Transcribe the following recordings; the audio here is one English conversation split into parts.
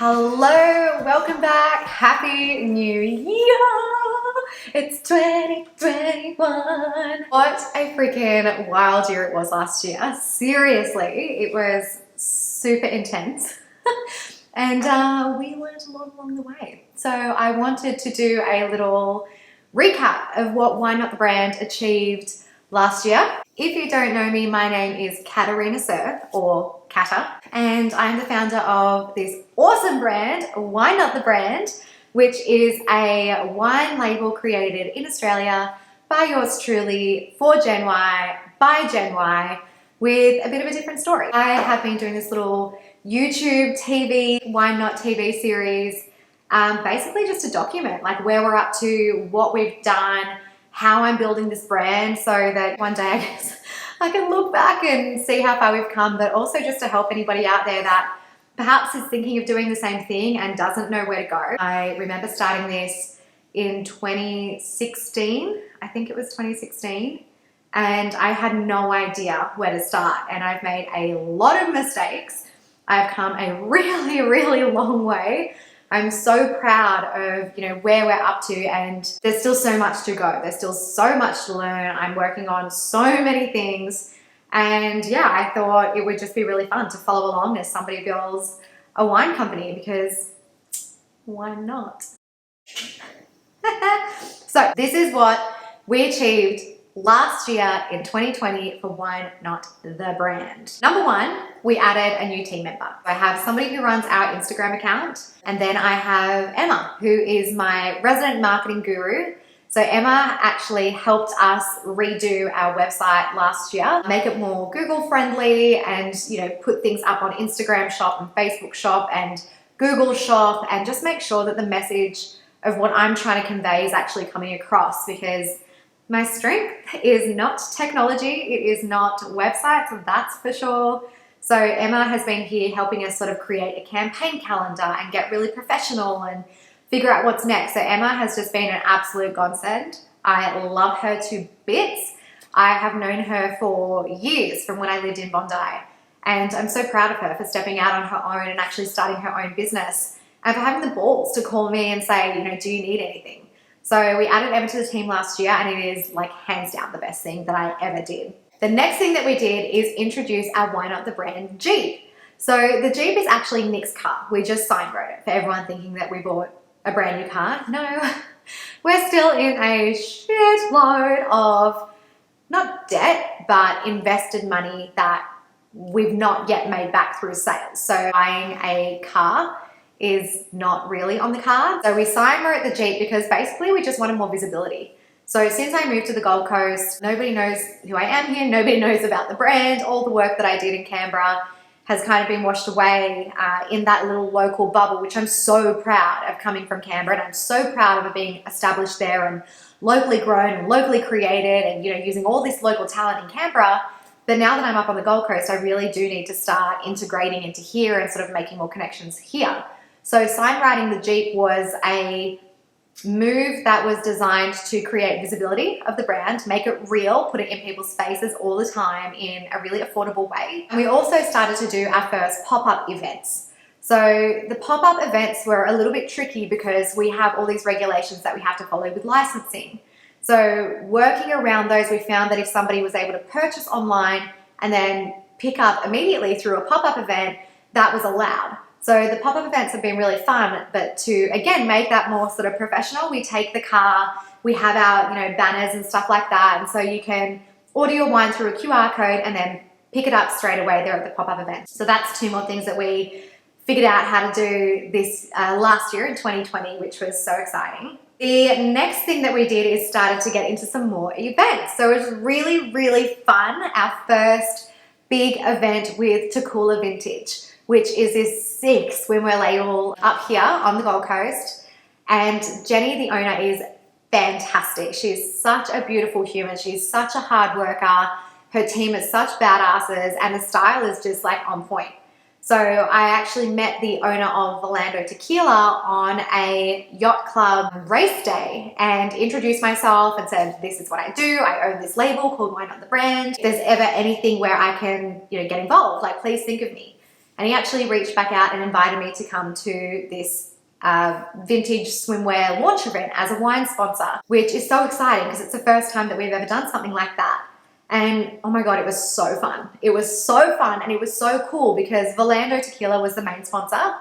Hello, welcome back. Happy New Year. It's 2021. What a freaking wild year it was last year. Seriously, it was super intense. And we learned a lot along the way. So I wanted to do a little recap of what Why Not the Brand achieved last year. If you don't know me, my name is Katarina Surf, or Kata, and I'm the founder of this awesome brand, Why Not the Brand, which is a wine label created in Australia by yours truly, for Gen Y, by Gen Y, with a bit of a different story. I have been doing this little YouTube TV, Why Not TV series, basically just to document like where we're up to, what we've done, how I'm building this brand, so that one day I guess I can look back and see how far we've come, but also just to help anybody out there that perhaps is thinking of doing the same thing and doesn't know where to go. I remember starting this in 2016, I think it was 2016, and I had no idea where to start, and I've made a lot of mistakes. I've come a really, really long way. I'm so proud of, where we're up to, and there's still so much to go. There's still so much to learn. I'm working on so many things. And yeah, I thought it would just be really fun to follow along as somebody builds a wine company, because why not? So this is what we achieved last year in 2020 for Why Not the Brand. Number one, we added a new team member. I have somebody who runs our Instagram account, and then I have Emma, who is my resident marketing guru. So Emma actually helped us redo our website last year, make it more Google friendly, and put things up on Instagram Shop and Facebook Shop and Google Shop, and just make sure that the message of what I'm trying to convey is actually coming across, because my strength is not technology, it is not websites, that's for sure. So Emma has been here helping us sort of create a campaign calendar and get really professional and figure out what's next. So Emma has just been an absolute godsend. I love her to bits. I have known her for years, from when I lived in Bondi, and I'm so proud of her for stepping out on her own and actually starting her own business, and for having the balls to call me and say, do you need anything? So we added Emma to the team last year, and it is like hands down the best thing that I ever did. The next thing that we did is introduce our Why Not the Brand Jeep. So the Jeep is actually Nick's car. We just sign wrote it, for everyone thinking that we bought a brand new car. No, we're still in a shitload of not debt, but invested money that we've not yet made back through sales. So buying a car is not really on the card. So we sign wrote the Jeep because basically we just wanted more visibility. So since I moved to the Gold Coast, nobody knows who I am here, nobody knows about the brand. All the work that I did in Canberra has kind of been washed away in that little local bubble, which I'm so proud of coming from Canberra, and I'm so proud of it being established there and locally grown and locally created, and using all this local talent in Canberra. But now that I'm up on the Gold Coast, I really do need to start integrating into here and sort of making more connections here. So sign writing the Jeep was a move that was designed to create visibility of the brand, make it real, put it in people's faces all the time in a really affordable way. And we also started to do our first pop-up events. So the pop-up events were a little bit tricky because we have all these regulations that we have to follow with licensing. So working around those, we found that if somebody was able to purchase online and then pick up immediately through a pop-up event, that was allowed. So the pop-up events have been really fun, but to, again, make that more sort of professional, we take the car, we have our, banners and stuff like that, and so you can order your wine through a QR code and then pick it up straight away there at the pop-up event. So that's two more things that we figured out how to do this last year in 2020, which was so exciting. The next thing that we did is started to get into some more events. So it was really, really fun. Our first big event with Takula Vintage, which is this sick swimwear label up here on the Gold Coast. And Jenny, the owner, is fantastic. She's such a beautiful human. She's such a hard worker. Her team is such badasses, and the style is just like on point. So I actually met the owner of Volando Tequila on a yacht club race day and introduced myself and said, this is what I do. I own this label called Why Not the Brand. If there's ever anything where I can, get involved, like please think of me. And he actually reached back out and invited me to come to this vintage swimwear launch event as a wine sponsor, which is so exciting because it's the first time that we've ever done something like that. And oh my God, it was so fun. It was so fun and it was so cool because Volando Tequila was the main sponsor.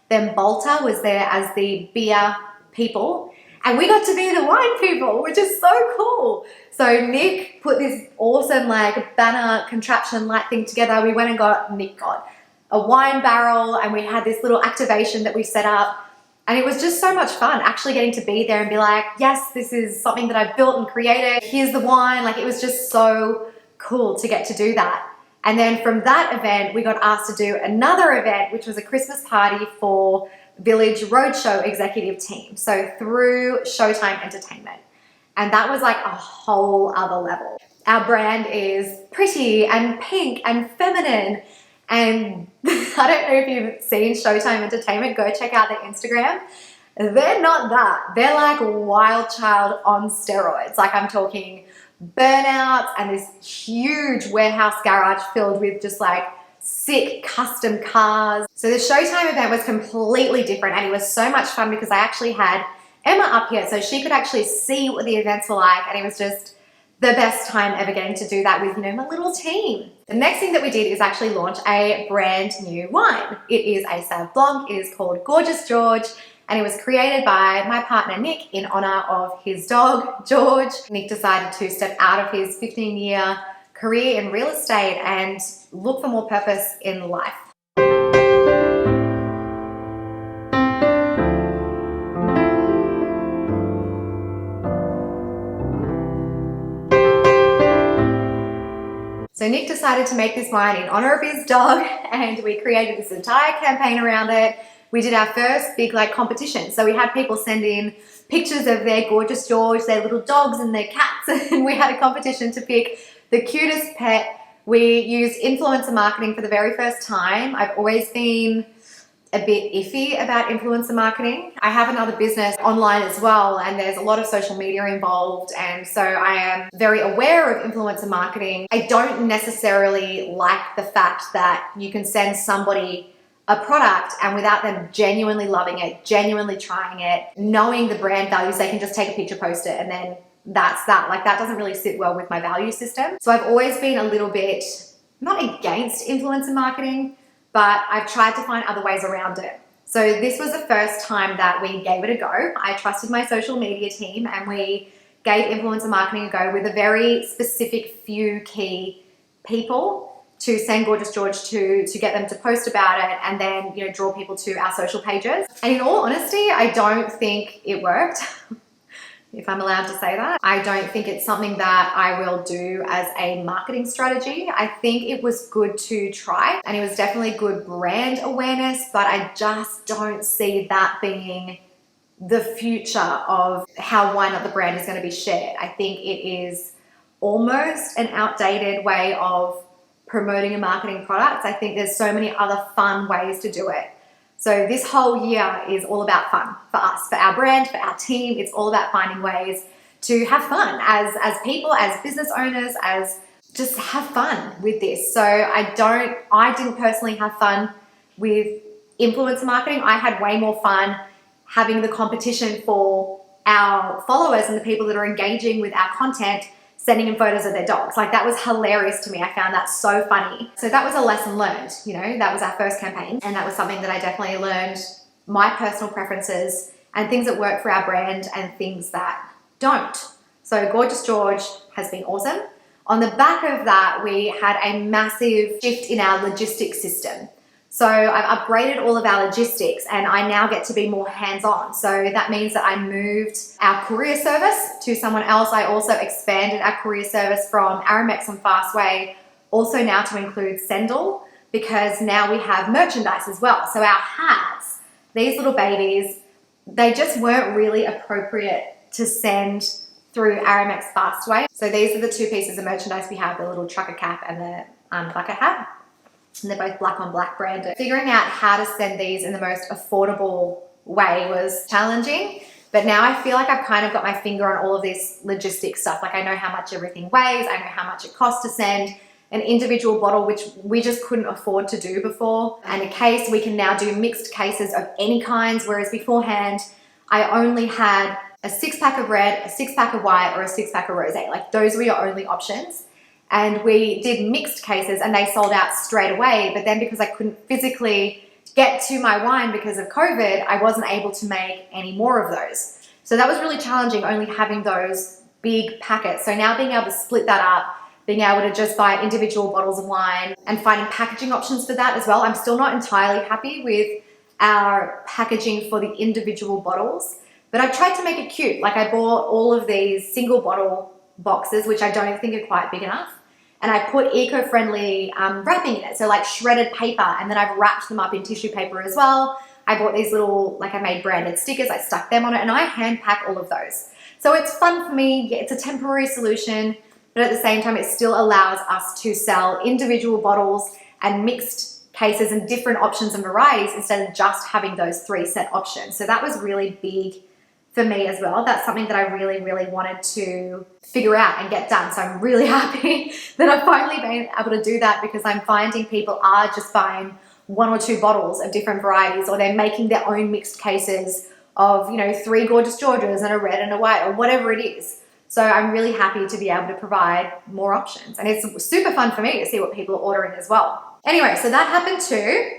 Then Bolter was there as the beer people. And we got to be the wine people, which is so cool. So Nick put this awesome like banner contraption light thing together. Nick got a wine barrel and we had this little activation that we set up. And it was just so much fun actually getting to be there and be like, yes, this is something that I've built and created. Here's the wine. Like it was just so cool to get to do that. And then from that event, we got asked to do another event, which was a Christmas party for Village Roadshow executive team. So through Showtime Entertainment. And that was like a whole other level. Our brand is pretty and pink and feminine. And I don't know if you've seen Showtime Entertainment, go check out their Instagram. They're not that. They're like Wild Child on steroids. Like I'm talking burnouts and this huge warehouse garage filled with just like sick custom cars. So the Showtime event was completely different and it was so much fun because I actually had Emma up here so she could actually see what the events were like, and it was just the best time ever getting to do that with, my little team. The next thing that we did is actually launch a brand new wine. It is a Sauv Blanc. It is called Gorgeous George, and it was created by my partner Nick in honor of his dog, George. Nick decided to step out of his 15-year career in real estate and look for more purpose in life. So Nick decided to make this wine in honor of his dog, and we created this entire campaign around it. We did our first big competition. So we had people send in pictures of their Gorgeous George, their little dogs and their cats, and we had a competition to pick the cutest pet. We used influencer marketing for the very first time. I've always been a bit iffy about influencer marketing. I have another business online as well, and there's a lot of social media involved, and so I am very aware of influencer marketing. I don't necessarily like the fact that you can send somebody a product and without them genuinely loving it, genuinely trying it, knowing the brand values, they can just take a picture, post it, and then that's that. Like that doesn't really sit well with my value system. So I've always been a little bit, not against influencer marketing, but I've tried to find other ways around it. So this was the first time that we gave it a go. I trusted my social media team and we gave influencer marketing a go with a very specific few key people to send Gorgeous George to get them to post about it and then draw people to our social pages. And in all honesty, I don't think it worked. If I'm allowed to say that. I don't think it's something that I will do as a marketing strategy. I think it was good to try and it was definitely good brand awareness, but I just don't see that being the future of how Why Not The Brand is going to be shared. I think it is almost an outdated way of promoting a marketing product. I think there's so many other fun ways to do it. So this whole year is all about fun for us, for our brand, for our team. It's all about finding ways to have fun as people, as business owners, as just have fun with this. So I didn't personally have fun with influencer marketing. I had way more fun having the competition for our followers and the people that are engaging with our content, sending in photos of their dogs. Like that was hilarious to me. I found that so funny. So that was a lesson learned, that was our first campaign. And that was something that I definitely learned, my personal preferences and things that work for our brand and things that don't. So Gorgeous George has been awesome. On the back of that, we had a massive shift in our logistics system. So I've upgraded all of our logistics and I now get to be more hands-on. So that means that I moved our courier service to someone else. I also expanded our courier service from Aramex and Fastway also now to include Sendle, because now we have merchandise as well. So our hats, these little babies, they just weren't really appropriate to send through Aramex Fastway. So these are the two pieces of merchandise we have, the little trucker cap and the bucket hat. And they're both black on black branded. Figuring out how to send these in the most affordable way was challenging, but now I feel like I've kind of got my finger on all of this logistics stuff. Like I know how much everything weighs, I know how much it costs to send, an individual bottle, which we just couldn't afford to do before, and a case. We can now do mixed cases of any kinds, whereas beforehand, I only had a 6-pack of red, a 6-pack of white, or a 6-pack of rosé. Like those were your only options. And we did mixed cases and they sold out straight away. But then because I couldn't physically get to my wine because of COVID, I wasn't able to make any more of those. So that was really challenging, only having those big packets. So now being able to split that up, being able to just buy individual bottles of wine and finding packaging options for that as well. I'm still not entirely happy with our packaging for the individual bottles, but I've tried to make it cute. Like I bought all of these single bottle boxes, which I don't think are quite big enough. And I put eco-friendly wrapping in it. So like shredded paper, and then I've wrapped them up in tissue paper as well. I bought these little, like I made branded stickers, I stuck them on it, and I hand pack all of those. So it's fun for me. Yeah, it's a temporary solution, but at the same time, it still allows us to sell individual bottles and mixed cases and different options and varieties instead of just having those 3 set options. So that was really big for me as well. That's something that I really, really wanted to figure out and get done. So I'm really happy that I've finally been able to do that, because I'm finding people are just buying 1 or 2 bottles of different varieties, or they're making their own mixed cases of, you know, 3 Gorgeous Georges and a red and a white, or whatever it is. So I'm really happy to be able to provide more options. And it's super fun for me to see what people are ordering as well. Anyway, so that happened too.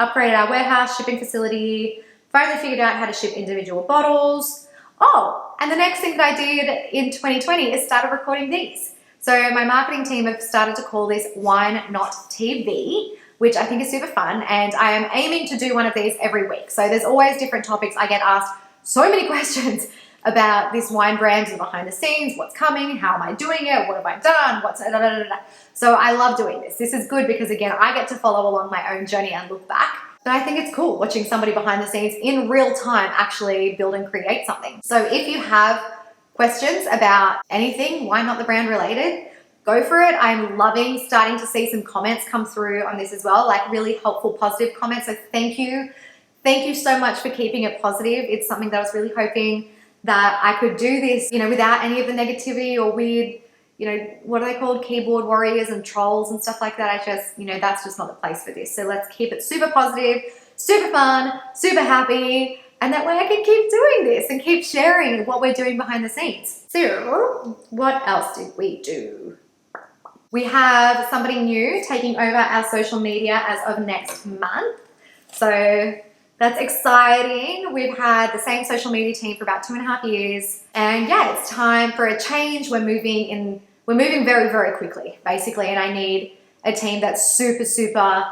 Upgraded our warehouse, shipping facility, finally figured out how to ship individual bottles. Oh, and the next thing that I did in 2020 is started recording these. So my marketing team have started to call this Wine Not TV, which I think is super fun. And I am aiming to do one of these every week. So there's always different topics. I get asked so many questions about this wine brand and behind the scenes, what's coming, how am I doing it, what have I done, what's da, da, da, da. So I love doing this. This is good because again, I get to follow along my own journey and look back. But I think it's cool watching somebody behind the scenes in real time actually build and create something. So if you have questions about anything, Wine Not the Brand related, go for it. I'm loving starting to see some comments come through on this as well, like really helpful, positive comments. So thank you. Thank you so much for keeping it positive. It's something that I was really hoping that I could do this, you know, without any of the negativity or weird, you know, what are they called? Keyboard warriors and trolls and stuff like that. I just, you know, that's just not the place for this. So let's keep it super positive, super fun, super happy. And that way I can keep doing this and keep sharing what we're doing behind the scenes. So what else did we do? We have somebody new taking over our social media as of next month. So that's exciting. We've had the same social media team for about 2.5 years. And yeah, it's time for a change. We're moving very, very quickly, basically. And I need a team that's super, super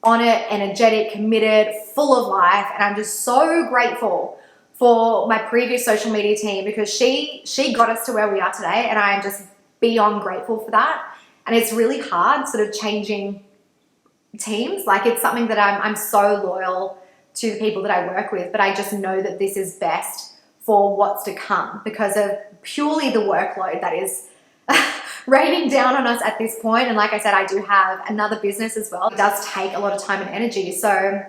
on it, energetic, committed, full of life. And I'm just so grateful for my previous social media team, because she got us to where we are today. And I am just beyond grateful for that. And it's really hard sort of changing teams. Like it's something that I'm so loyal to the people that I work with, but I just know that this is best for what's to come because of purely the workload that is raining down on us at this point. And like I said, I do have another business as well. It does take a lot of time and energy. So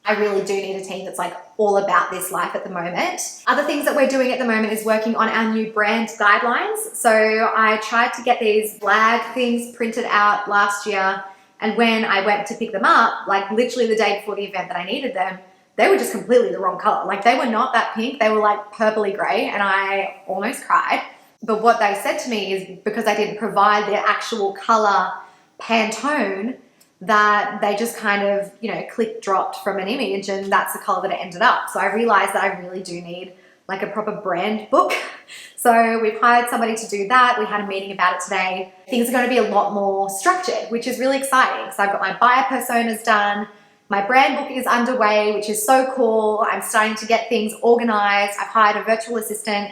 I really do need a team that's like all about this life at the moment. Other things that we're doing at the moment is working on our new brand guidelines. So I tried to get these flag things printed out last year. And when I went to pick them up, like literally the day before the event that I needed them, they were just completely the wrong color. Like they were not that pink. They were like purpley gray, and I almost cried. But what they said to me is because I didn't provide the actual color Pantone, that they just kind of, you know, click dropped from an image, and that's the color that it ended up. So I realized that I really do need like a proper brand book. So we've hired somebody to do that. We had a meeting about it today. Things are going to be a lot more structured, which is really exciting. So I've got my buyer personas done. My brand book is underway, which is so cool. I'm starting to get things organized. I've hired a virtual assistant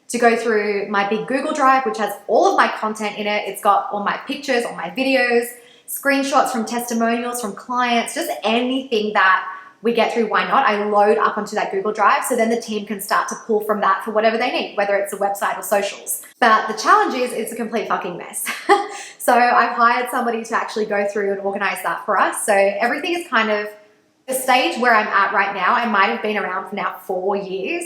to go through my big Google Drive, which has all of my content in it. It's got all my pictures, all my videos, screenshots from testimonials from clients, just anything that we get through Why Not, I load up onto that Google Drive, so then the team can start to pull from that for whatever they need, whether it's a website or socials. But the challenge is it's a complete fucking mess. So I've hired somebody to actually go through and organize that for us. So everything is kind of the stage where I'm at right now. I might have been around for now 4 years,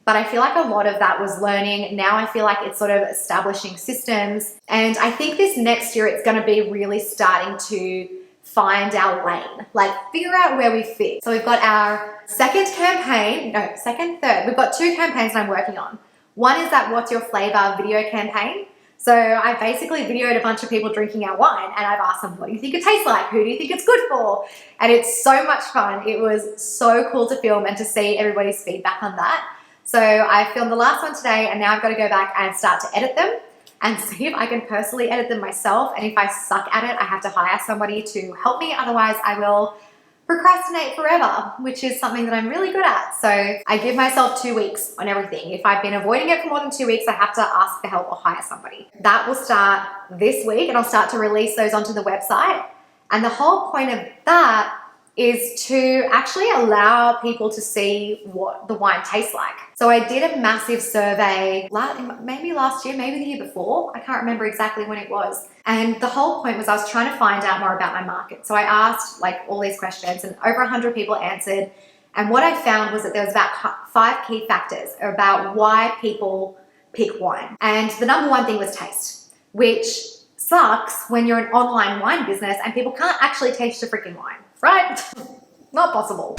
but I feel like a lot of that was learning. Now I feel like it's sort of establishing systems. And I think this next year, it's going to be really starting to find our lane, like figure out where we fit. So we've got our third. We've got 2 campaigns that I'm working on. One is that What's Your Flavor video campaign. So I basically videoed a bunch of people drinking our wine and I've asked them, what do you think it tastes like? Who do you think it's good for? And it's so much fun. It was so cool to film and to see everybody's feedback on that. So I filmed the last one today and now I've got to go back and start to edit them and see if I can personally edit them myself. And if I suck at it, I have to hire somebody to help me. Otherwise, I will procrastinate forever, which is something that I'm really good at. So I give myself 2 weeks on everything. If I've been avoiding it for more than 2 weeks, I have to ask for help or hire somebody. That will start this week and I'll start to release those onto the website. And the whole point of that is to actually allow people to see what the wine tastes like. So I did a massive survey, maybe last year, maybe the year before. I can't remember exactly when it was. And the whole point was I was trying to find out more about my market. So I asked like all these questions and over 100 people answered. And what I found was that there was about 5 key factors about why people pick wine. And the number one thing was taste, which sucks when you're an online wine business and people can't actually taste your freaking wine, right? Not possible.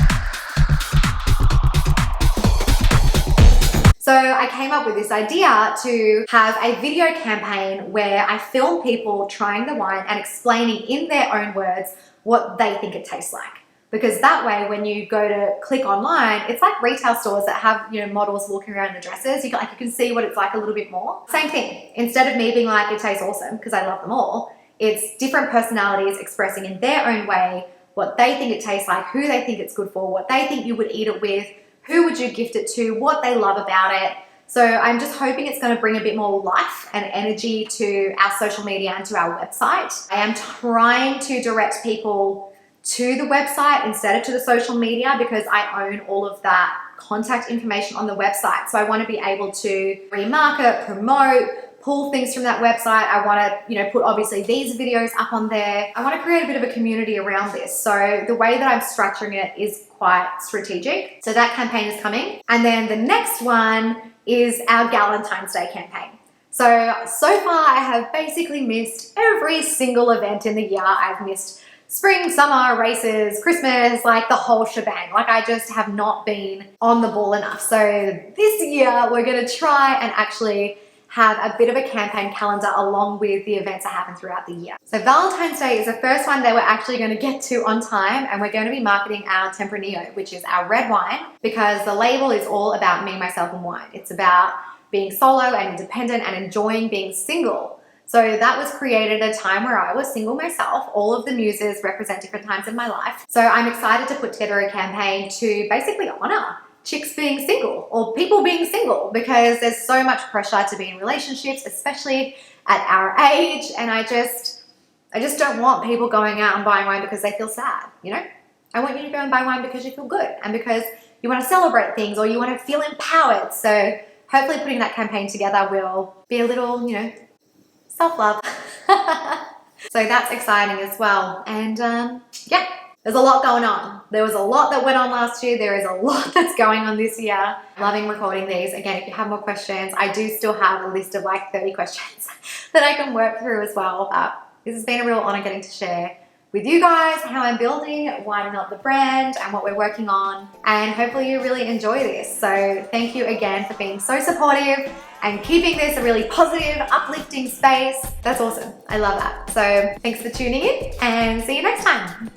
So I came up with this idea to have a video campaign where I film people trying the wine and explaining in their own words what they think it tastes like. Because that way, when you go to click online, it's like retail stores that have, you know, models walking around in the dresses. You can see what it's like a little bit more. Same thing. Instead of me being like, it tastes awesome, because I love them all, it's different personalities expressing in their own way what they think it tastes like, who they think it's good for, what they think you would eat it with, who would you gift it to, what they love about it. So I'm just hoping it's going to bring a bit more life and energy to our social media and to our website. I am trying to direct people to the website instead of to the social media because I own all of that contact information on the website. So I want to be able to remarket, promote, pull things from that website. I want to, you know, put obviously these videos up on there. I want to create a bit of a community around this. So the way that I'm structuring it is quite strategic. So that campaign is coming. And then the next one is our Galentine's Day campaign. So far I have basically missed every single event in the year. I've missed spring, summer, races, Christmas, like the whole shebang. Like I just have not been on the ball enough. So this year we're going to try and actually have a bit of a campaign calendar along with the events that happen throughout the year. So Valentine's Day is the first one that we're actually going to get to on time, and we're going to be marketing our Tempranillo, which is our red wine, because the label is all about me, myself, and wine. It's about being solo and independent and enjoying being single. So that was created at a time where I was single myself. All of the muses represent different times in my life. So I'm excited to put together a campaign to basically honor chicks being single or people being single, because there's so much pressure to be in relationships, especially at our age. And I just don't want people going out and buying wine because they feel sad, you know? I want you to go and buy wine because you feel good and because you want to celebrate things or you want to feel empowered. So hopefully putting that campaign together will be a little, you know, self-love. So that's exciting as well. And yeah, there's a lot going on. There was a lot that went on last year. There is a lot that's going on this year. Loving recording these. Again, if you have more questions, I do still have a list of like 30 questions that I can work through as well. But this has been a real honor getting to share with you guys how I'm building Wine Not the Brand and what we're working on. And hopefully you really enjoy this. So thank you again for being so supportive and keeping this a really positive, uplifting space. That's awesome. I love that. So thanks for tuning in and see you next time.